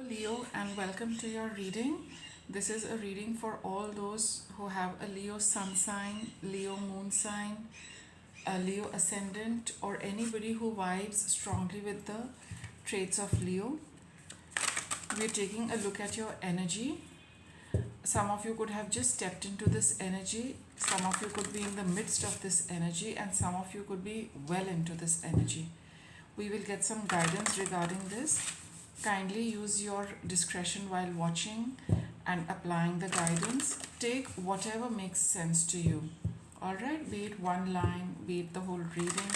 Leo, and welcome to your reading. This is a reading for all those who have a Leo sun sign, Leo moon sign, a Leo ascendant, or anybody who vibes strongly with the traits of Leo. We're taking a look at your energy. Some of you could have just stepped into this energy, some of you could be in the midst of this energy, and some of you could be well into this energy. We will get some guidance regarding this. Kindly use your discretion while watching and applying the guidance. Take whatever makes sense to you. Alright, be it one line, be it the whole reading,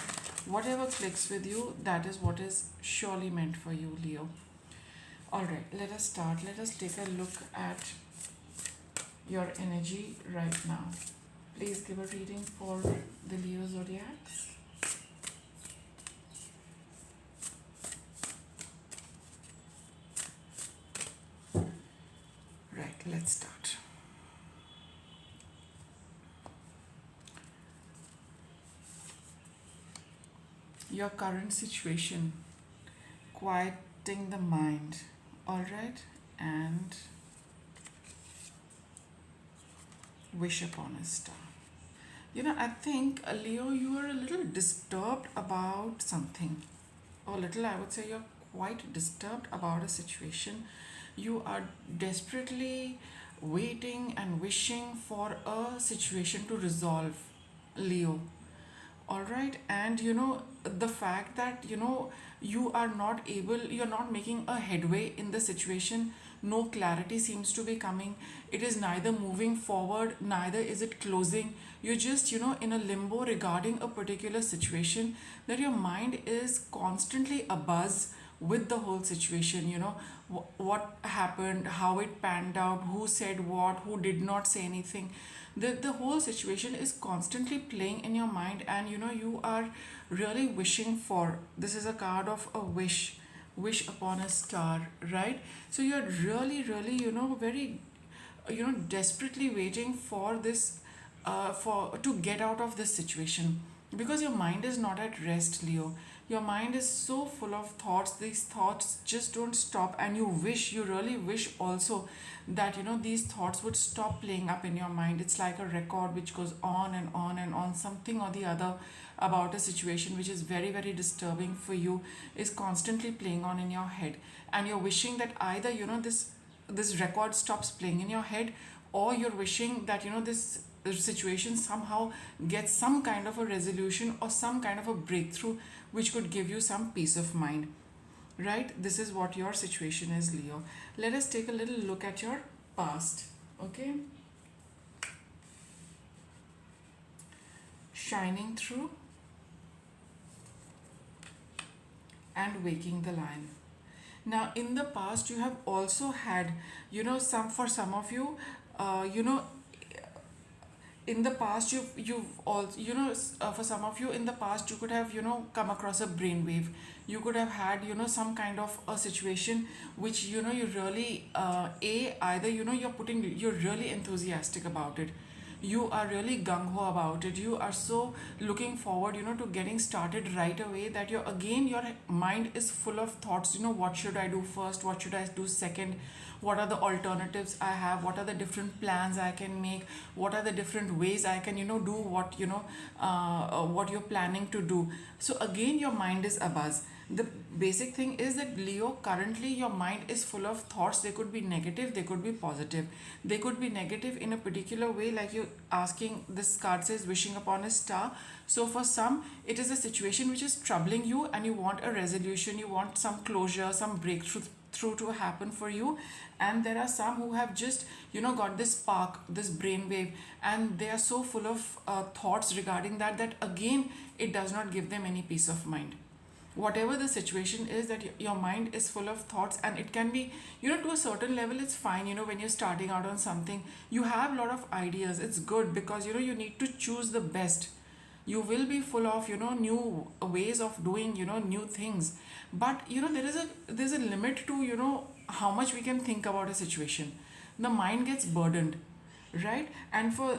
whatever clicks with you, that is what is surely meant for you, Leo. Alright, let us start. Let us take a look at your energy right now. Please give a reading for the Leo zodiacs. Right, let's start. Your current situation, quieting the mind, alright, and wish upon a star. I think, Leo, you are a little disturbed about something. Or little, I would say you're quite disturbed about a situation. You are desperately waiting and wishing for a situation to resolve, Leo. All right, and the fact that you're not making a headway in the situation. No clarity seems to be coming. It is neither moving forward, neither is it closing. You're just in a limbo regarding a particular situation, that your mind is constantly abuzz with the whole situation. What happened, how it panned out, who said what, who did not say anything. The whole situation is constantly playing in your mind, and you are really wishing for, this is a card of a wish upon a star, right? So you're really very desperately waiting for this, for to get out of this situation, because your mind is not at rest, Leo. Your mind is so full of thoughts. These thoughts just don't stop, and you really wish also that these thoughts would stop playing up in your mind. It's like a record which goes on and on and on. Something or the other about a situation which is very disturbing for you is constantly playing on in your head, and you're wishing that either this record stops playing in your head, or you're wishing that this situation somehow gets some kind of a resolution or some kind of a breakthrough which could give you some peace of mind. Right, this is what your situation is, Leo. Let us take a little look at your past. Okay, shining through and waking the lion. Now, in the past, you have also had, some of you, you know in the past, you've also, for some of you in the past, you could have come across a brainwave. You could have had some kind of a situation which you really, either you're really enthusiastic about it. You are really gung-ho about it. You are so looking forward to getting started right away, that your mind is full of thoughts. What should I do first, what should I do second, what are the alternatives I have, what are the different plans I can make, what are the different ways I can do what you're planning to do. So again, your mind is abuzz. The basic thing is that, Leo, currently your mind is full of thoughts. They could be negative, they could be positive. They could be negative in a particular way, like you asking, this card says wishing upon a star. So for some, it is a situation which is troubling you, and you want a resolution, you want some closure, some breakthrough through to happen for you. And there are some who have just got this spark, this brainwave, and they are so full of thoughts regarding that again, it does not give them any peace of mind. Whatever the situation is, that your mind is full of thoughts, and it can be, to a certain level, it's fine. When you're starting out on something, you have a lot of ideas. It's good, because you need to choose the best. You will be full of new ways of doing new things, but there's a limit to how much we can think about a situation. The mind gets burdened, right? And for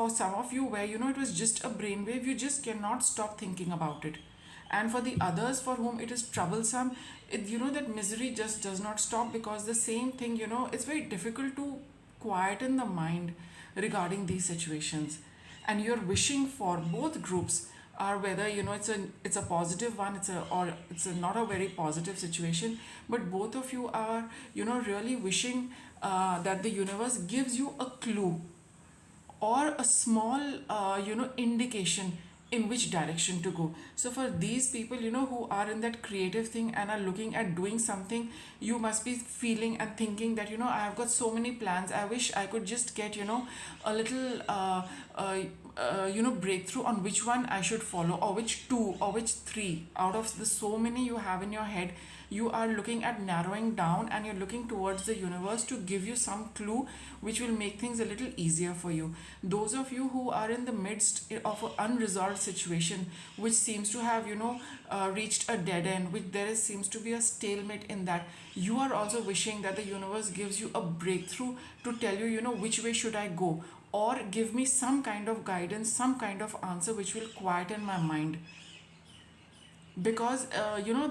some of you, where it was just a brainwave, you just cannot stop thinking about it. And for the others for whom it is troublesome, that misery just does not stop, because the same thing, it's very difficult to quieten the mind regarding these situations. And you're wishing for both groups, are whether it's a positive one, it's not a very positive situation, but both of you are really wishing that the universe gives you a clue or a small indication in which direction to go. So for these people who are in that creative thing and are looking at doing something, you must be feeling and thinking that I have got so many plans, I wish I could just get a little breakthrough on which one I should follow, or which two or which three out of the so many you have in your head. You are looking at narrowing down, and you're looking towards the universe to give you some clue which will make things a little easier for you. Those of you who are in the midst of an unresolved situation which seems to have reached a dead end, which seems to be a stalemate in that, you are also wishing that the universe gives you a breakthrough to tell you which way should I go, or give me some kind of guidance, some kind of answer which will quieten my mind. Because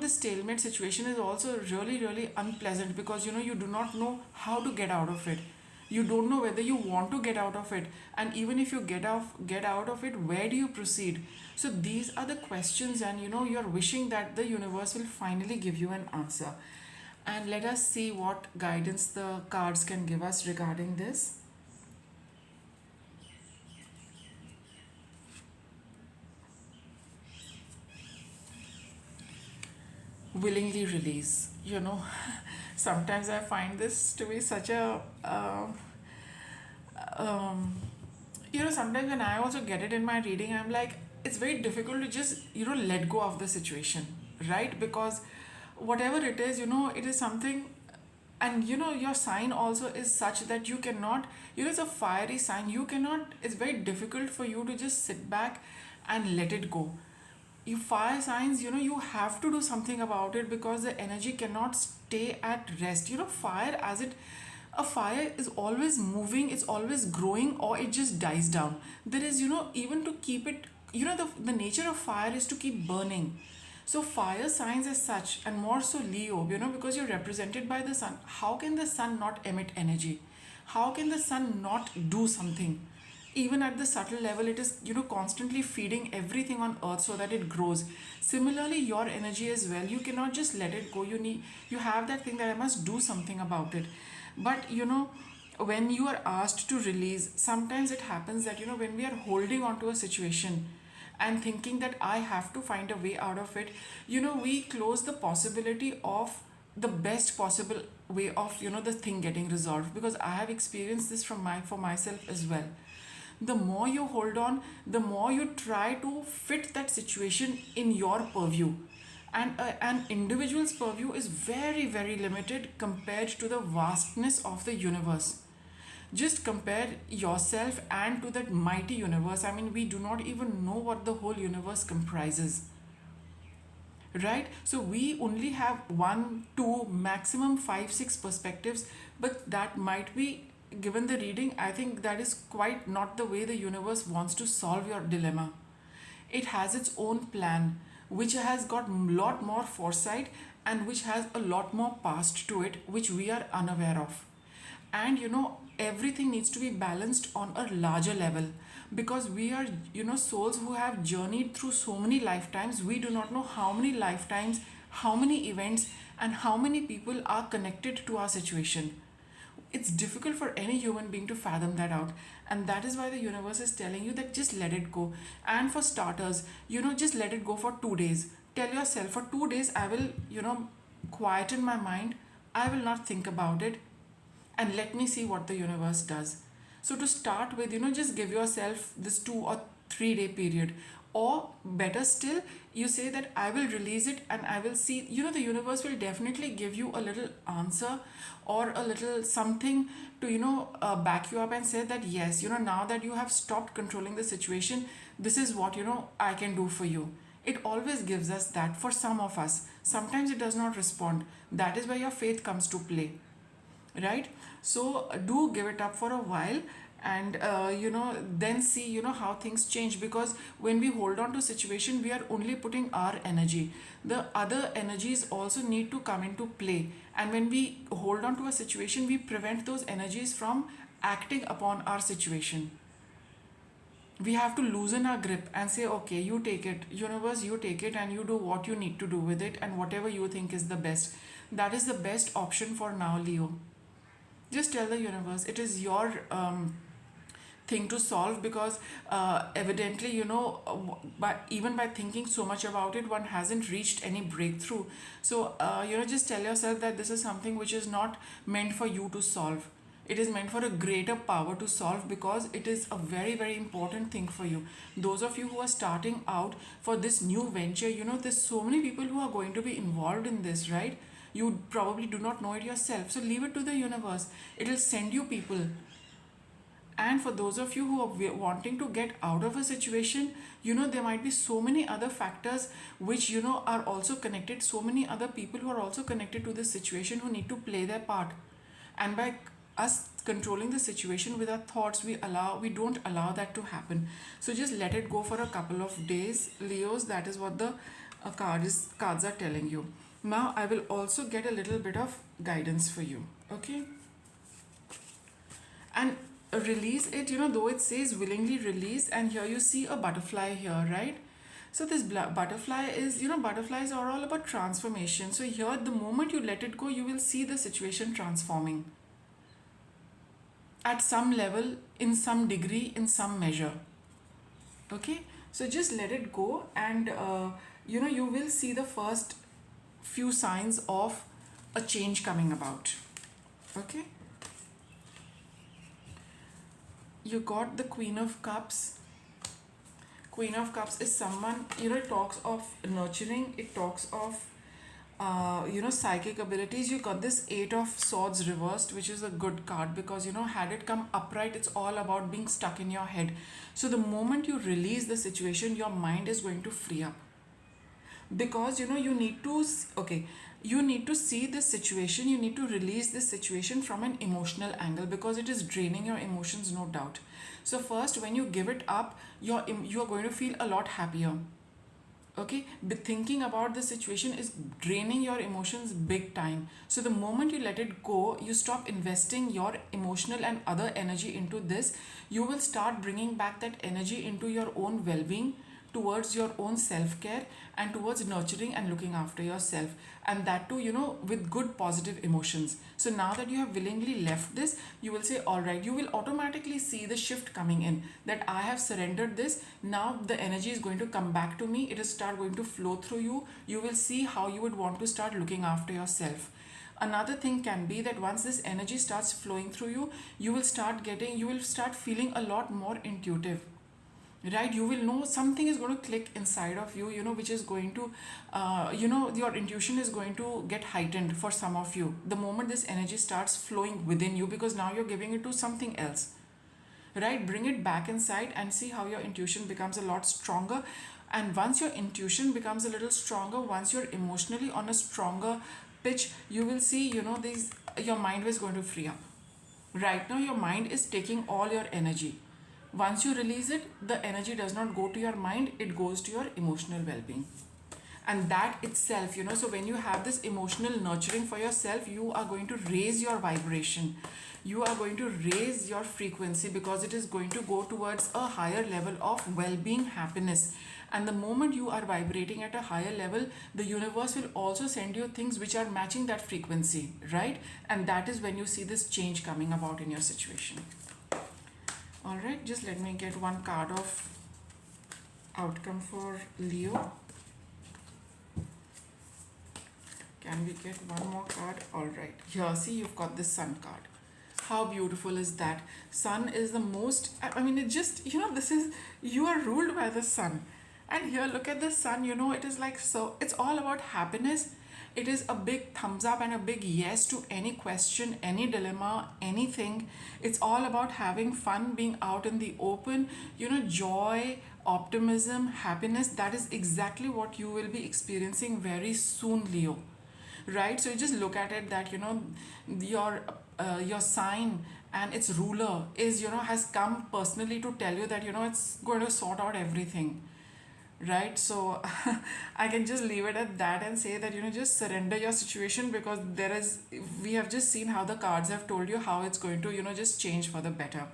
this stalemate situation is also really really unpleasant, because you do not know how to get out of it. You don't know whether you want to get out of it, and even if you get out of it, where do you proceed? So these are the questions, and you're wishing that the universe will finally give you an answer. And let us see what guidance the cards can give us regarding this. Willingly release. Sometimes I find this to be such a um, sometimes when I also get it in my reading, I'm like, it's very difficult to just let go of the situation, right? Because whatever it is, it is something. And your sign also is such that you cannot, it's a fiery sign, you cannot, it's very difficult for you to just sit back and let it go. You fire signs, you have to do something about it, because the energy cannot stay at rest. Fire, as it a fire is always moving, it's always growing, or it just dies down. There is even to keep it, the nature of fire is to keep burning. So fire signs as such, and more so Leo, because you're represented by the sun. How can the sun not emit energy? How can the sun not do something? Even at the subtle level, it is constantly feeding everything on earth so that it grows. Similarly, your energy as well, you cannot just let it go. You have that thing that I must do something about it. But when you are asked to release, sometimes it happens that when we are holding on to a situation and thinking that I have to find a way out of it, we close the possibility of the best possible way of the thing getting resolved. Because I have experienced this for myself as well. The more you hold on, the more you try to fit that situation in your purview. And an individual's purview is very, very limited compared to the vastness of the universe. Just compare yourself and to that mighty universe. I mean, we do not even know what the whole universe comprises. Right? So we only have one, two, maximum five, six perspectives, but that might be, given the reading, I think that is quite not the way the universe wants to solve your dilemma. It has its own plan, which has got a lot more foresight, and which has a lot more past to it, which we are unaware of. And everything needs to be balanced on a larger level, because we are souls who have journeyed through so many lifetimes. We do not know how many lifetimes, how many events, and how many people are connected to our situation. It's difficult for any human being to fathom that out. And that is why the universe is telling you that just let it go. And for starters, just let it go for 2 days. Tell yourself, for 2 days I will quieten my mind, I will not think about it, and let me see what the universe does. So to start with, just give yourself this 2 or 3 day period. Or better still, you say that I will release it and I will see, the universe will definitely give you a little answer, or a little something to, back you up and say that yes, now that you have stopped controlling the situation, this is what, I can do for you. It always gives us that. For some of us, sometimes it does not respond. That is where your faith comes to play, right? So do give it up for a while, and then see how things change, because when we hold on to situation, we are only putting our energy. The other energies also need to come into play, and when we hold on to a situation, we prevent those energies from acting upon our situation. We have to loosen our grip and say, okay, you take it, universe, you take it, and you do what you need to do with it, and whatever you think is the best. That is the best option for now, Leo. Just tell the universe it is your thing to solve, because evidently, by even by thinking so much about it, one hasn't reached any breakthrough. So just tell yourself that this is something which is not meant for you to solve. It is meant for a greater power to solve, because it is a very, very important thing for you. Those of you who are starting out for this new venture, there's so many people who are going to be involved in this, right? You probably do not know it yourself, so leave it to the universe. It will send you people. And for those of you who are wanting to get out of a situation, there might be so many other factors which, are also connected, so many other people who are also connected to this situation, who need to play their part. And by us controlling the situation with our thoughts, we don't allow that to happen. So just let it go for a couple of days, Leos. That is what the cards are telling you. Now I will also get a little bit of guidance for you, okay? And release it, though it says willingly release, and here you see a butterfly here, right? So this butterfly is, butterflies are all about transformation. So here, the moment you let it go, you will see the situation transforming at some level, in some degree, in some measure. Okay, so just let it go, and you will see the first few signs of a change coming about. Okay, you got the Queen of Cups. Queen of Cups is someone, it talks of nurturing, it talks of psychic abilities. You got this Eight of Swords reversed, which is a good card, because had it come upright, it's all about being stuck in your head. So the moment you release the situation, your mind is going to free up, because you need to okay, you need to see this situation, you need to release this situation from an emotional angle, because it is draining your emotions, no doubt. So first, when you give it up, you are going to feel a lot happier. Okay, but thinking about the situation is draining your emotions big time. So the moment you let it go, you stop investing your emotional and other energy into this. You will start bringing back that energy into your own well-being, towards your own self-care, and towards nurturing and looking after yourself, and that too, with good positive emotions. So now that you have willingly left this, you will say, all right, you will automatically see the shift coming in, that I have surrendered this. Now the energy is going to come back to me, it is start going to flow through you. You will see how you would want to start looking after yourself. Another thing can be that once this energy starts flowing through you, you will start feeling a lot more intuitive, right? You will know something is going to click inside of you, which is going to your intuition is going to get heightened for some of you the moment this energy starts flowing within you, because now you're giving it to something else, right? Bring it back inside and see how your intuition becomes a lot stronger. And once your intuition becomes a little stronger, once you're emotionally on a stronger pitch, you will see, these your mind is going to free up. Right now your mind is taking all your energy. Once you release it, the energy does not go to your mind, it goes to your emotional well-being. And that itself, so when you have this emotional nurturing for yourself, you are going to raise your vibration, you are going to raise your frequency, because it is going to go towards a higher level of well-being, happiness. And the moment you are vibrating at a higher level, the universe will also send you things which are matching that frequency, right? And that is when you see this change coming about in your situation. All right, just let me get one card of outcome for Leo. Can we get one more card? All right, here, see, you've got the Sun card. How beautiful is that? Sun is the most, I mean, it just, this is, you are ruled by the sun. And here, look at the sun, it is like, so, it's all about happiness. It is a big thumbs up and a big yes to any question, any dilemma, anything. It's all about having fun, being out in the open, joy, optimism, happiness. That is exactly what you will be experiencing very soon, Leo. right? So you just look at it that, your sign and its ruler is, has come personally to tell you that, it's going to sort out everything, right? So I can just leave it at that and say that, just surrender your situation, because we have just seen how the cards have told you how it's going to, just change for the better.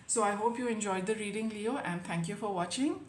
So I hope you enjoyed the reading, Leo, and thank you for watching.